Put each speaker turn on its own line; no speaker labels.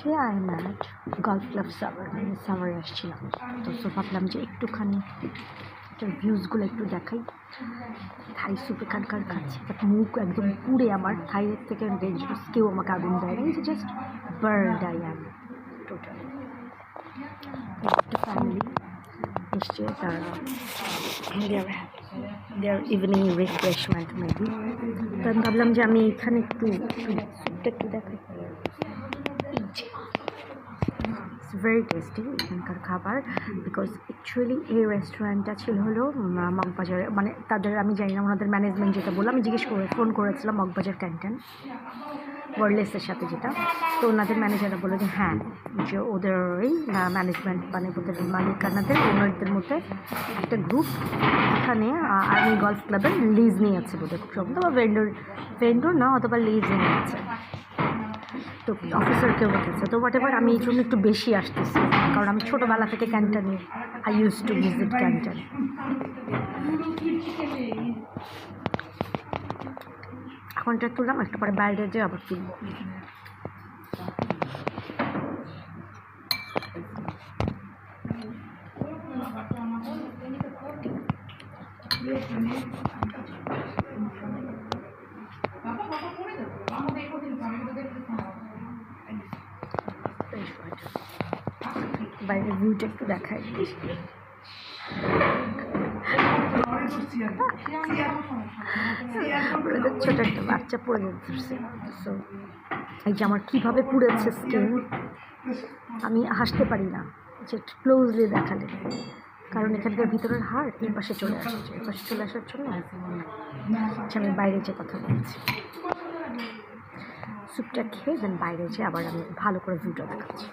Currently I am at golf club Savar, মানে সাভারে আসছিলাম। তো ভাবলাম যে একটুখানি এটার ভিউজগুলো একটু দেখাই। থাই স্যুপ এখানকার খাচ্ছি, বাট মুখ একদম পুড়ে আমার। থাইয়ের থেকে ডেঞ্জারাস কেউ আমাকে আগুন দেয়নি, just bird I am total. একটা ফ্যামিলি এসছে, তারা দেয়ার ইভিনিং রিফ্রেশমেন্ট মেবি। তো আমি ভাবলাম যে আমি এখানে একটু স্যুপটা একটু দেখাই। ইটস ভেরি টেস্টি এখানকার খাবার, বিকজ অ্যাকচুয়ালি এই রেস্টুরেন্টটা ছিল হলো মগবাজারে, মানে তাদের আমি জানি না ওনাদের ম্যানেজমেন্ট যেটা বললাম, আমি জিজ্ঞেস করে ফোন করেছিলাম মগবাজার ক্যান্টিন ওয়ারলেসের সাথে যেটা। তো ওনাদের ম্যানেজাররা বলে যে হ্যাঁ, যে ওদের ওই ম্যানেজমেন্ট মানে ওদের মালিকানাদের ওনারদের মধ্যে একটা গ্রুপ এখানে আর্মি গলফ ক্লাবের লিজ নিয়ে আছে বোধহয়, খুব সম্ভবত, বা ভেন্ডর না, অথবা লিজ নিয়ে আছে। তো অফিসারকেও রেখেছে। তো হোয়াট এভার, আমি এই জন্য একটু বেশি আসতেছি, কারণ আমি ছোটোবেলা থেকে ক্যান্টিনে I use to visit canteen. এখন এটা তুললাম, একটা পরে বাইরে যেয়ে আবার তুলব। বাইরের ভিউটা একটু দেখাই। ছোট একটা বাচ্চা পড়ে যাচ্ছে। সো এই যে আমার কীভাবে পুড়েছে স্কিন, আমি হাসতে পারি না যে ক্লোজলি দেখালে, কারণ এখানকার ভিতরের হাড় এই পাশে চলে আসছে। এই পাশে চলে আসার জন্য আমি বাইরে যে কথা বলছি, স্যুপটা খেয়ে দেন বাইরে যেয়ে আবার আমি ভালো করে ভিউটা দেখাচ্ছি।